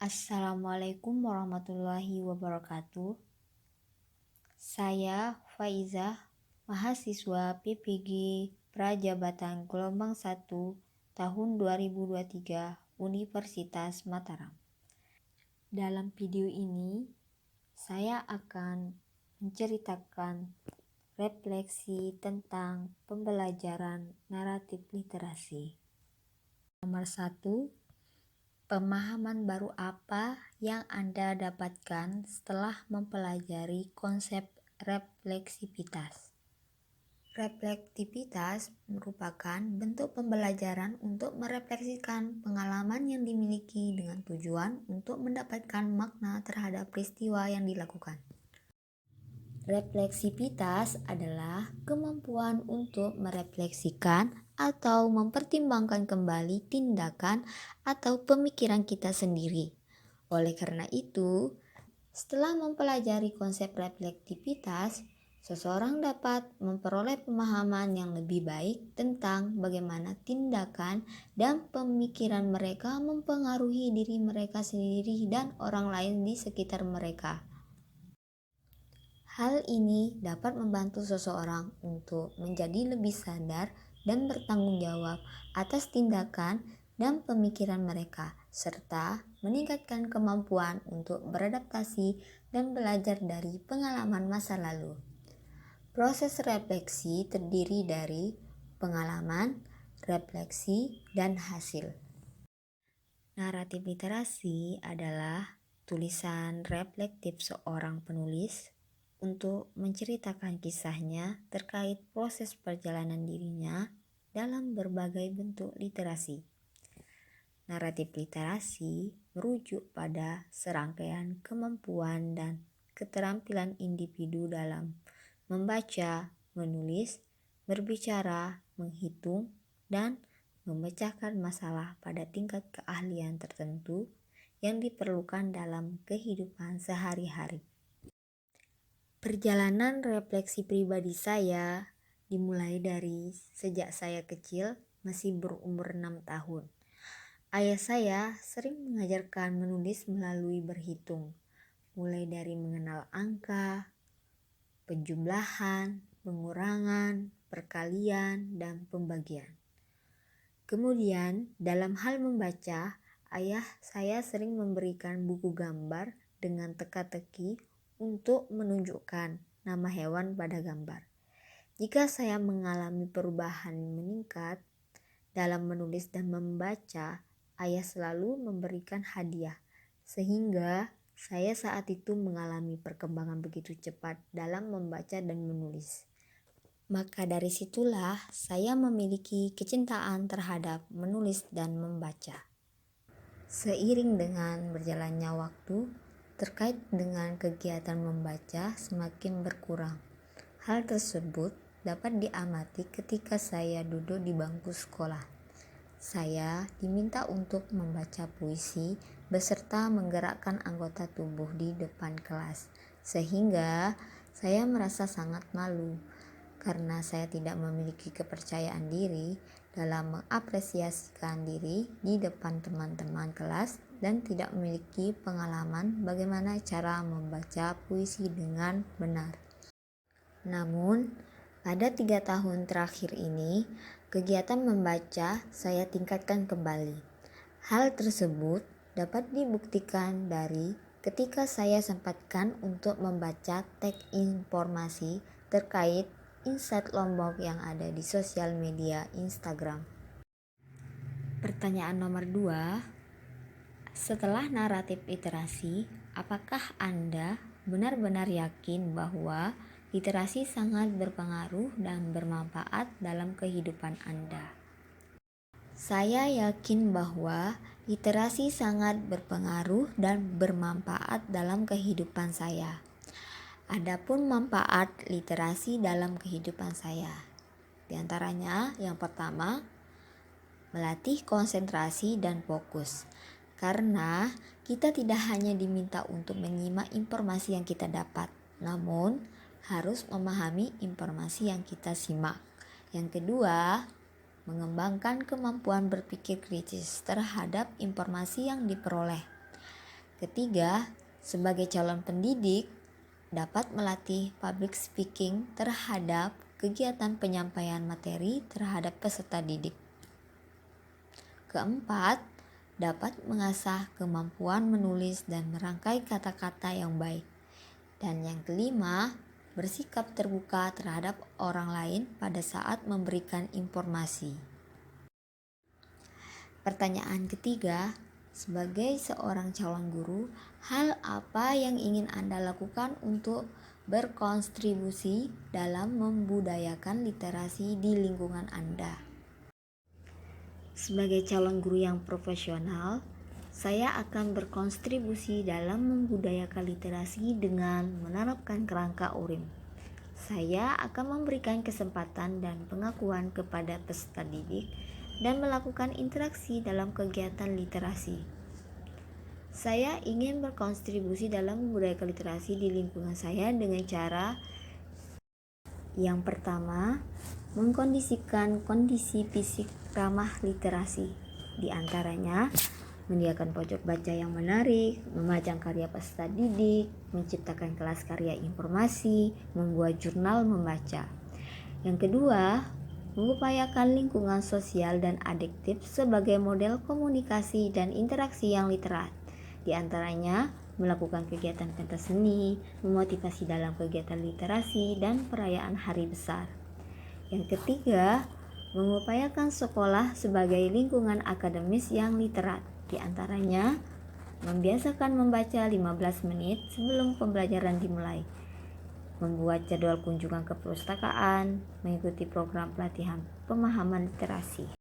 Assalamualaikum warahmatullahi wabarakatuh. Saya Faizah, mahasiswa PPG Prajabatan Gelombang 1 tahun 2023 Universitas Mataram. Dalam video ini, saya akan menceritakan refleksi tentang pembelajaran naratif literasi. Nomor 1, pemahaman baru apa yang Anda dapatkan setelah mempelajari konsep refleksivitas? Refleksivitas merupakan bentuk pembelajaran untuk merefleksikan pengalaman yang dimiliki dengan tujuan untuk mendapatkan makna terhadap peristiwa yang dilakukan. Refleksivitas adalah kemampuan untuk merefleksikan atau mempertimbangkan kembali tindakan atau pemikiran kita sendiri. Oleh karena itu, setelah mempelajari konsep refleksivitas, seseorang dapat memperoleh pemahaman yang lebih baik tentang bagaimana tindakan dan pemikiran mereka mempengaruhi diri mereka sendiri dan orang lain di sekitar mereka. Hal ini dapat membantu seseorang untuk menjadi lebih sadar dan bertanggung jawab atas tindakan dan pemikiran mereka, serta meningkatkan kemampuan untuk beradaptasi dan belajar dari pengalaman masa lalu. Proses refleksi terdiri dari pengalaman, refleksi, dan hasil. Naratif literasi adalah tulisan reflektif seorang penulis untuk menceritakan kisahnya terkait proses perjalanan dirinya dalam berbagai bentuk literasi. Naratif literasi merujuk pada serangkaian kemampuan dan keterampilan individu dalam membaca, menulis, berbicara, menghitung, dan memecahkan masalah pada tingkat keahlian tertentu yang diperlukan dalam kehidupan sehari-hari. Perjalanan refleksi pribadi saya dimulai dari sejak saya kecil, masih berumur 6 tahun. Ayah saya sering mengajarkan menulis melalui berhitung, mulai dari mengenal angka, penjumlahan, pengurangan, perkalian, dan pembagian. Kemudian, dalam hal membaca, ayah saya sering memberikan buku gambar dengan teka-teki untuk menunjukkan nama hewan pada gambar. Jika saya mengalami perubahan meningkat dalam menulis dan membaca, ayah selalu memberikan hadiah, sehingga saya saat itu mengalami perkembangan begitu cepat dalam membaca dan menulis. Maka dari situlah saya memiliki kecintaan terhadap menulis dan membaca. Seiring dengan berjalannya waktu, terkait dengan kegiatan membaca semakin berkurang. Hal tersebut dapat diamati ketika saya duduk di bangku sekolah. Saya diminta untuk membaca puisi beserta menggerakkan anggota tubuh di depan kelas, sehingga saya merasa sangat malu karena saya tidak memiliki kepercayaan diri dalam mengapresiasikan diri di depan teman-teman kelas dan tidak memiliki pengalaman bagaimana cara membaca puisi dengan benar. Namun, pada 3 tahun terakhir ini, kegiatan membaca saya tingkatkan kembali. Hal tersebut dapat dibuktikan dari ketika saya sempatkan untuk membaca teks informasi terkait insight Lombok yang ada di sosial media Instagram. Pertanyaan nomor 2, setelah naratif literasi, apakah Anda benar-benar yakin bahwa literasi sangat berpengaruh dan bermanfaat dalam kehidupan Anda? Saya yakin bahwa literasi sangat berpengaruh dan bermanfaat dalam kehidupan saya. Adapun manfaat literasi dalam kehidupan saya, di antaranya yang pertama, melatih konsentrasi dan fokus. Karena kita tidak hanya diminta untuk menyimak informasi yang kita dapat, namun harus memahami informasi yang kita simak. Yang kedua, mengembangkan kemampuan berpikir kritis terhadap informasi yang diperoleh. Ketiga, sebagai calon pendidik, dapat melatih public speaking terhadap kegiatan penyampaian materi terhadap peserta didik. Keempat, dapat mengasah kemampuan menulis dan merangkai kata-kata yang baik. Dan yang kelima, bersikap terbuka terhadap orang lain pada saat memberikan informasi. Pertanyaan ketiga, sebagai seorang calon guru, hal apa yang ingin Anda lakukan untuk berkontribusi dalam membudayakan literasi di lingkungan Anda? Sebagai calon guru yang profesional, saya akan berkontribusi dalam membudayakan literasi dengan menerapkan kerangka URIM. Saya akan memberikan kesempatan dan pengakuan kepada peserta didik dan melakukan interaksi dalam kegiatan literasi. Saya ingin berkontribusi dalam membudayakan literasi di lingkungan saya dengan cara yang pertama, mengkondisikan kondisi fisik ramah literasi. Di antaranya, menyediakan pojok baca yang menarik, memajang karya peserta didik, menciptakan kelas karya informasi, membuat jurnal membaca. Yang kedua, mengupayakan lingkungan sosial dan adiktif sebagai model komunikasi dan interaksi yang literat. Di antaranya, melakukan kegiatan pentas seni, memotivasi dalam kegiatan literasi, dan perayaan hari besar. Yang ketiga, mengupayakan sekolah sebagai lingkungan akademis yang literat. Di antaranya, membiasakan membaca 15 menit sebelum pembelajaran dimulai, membuat jadwal kunjungan ke perpustakaan, mengikuti program pelatihan pemahaman literasi.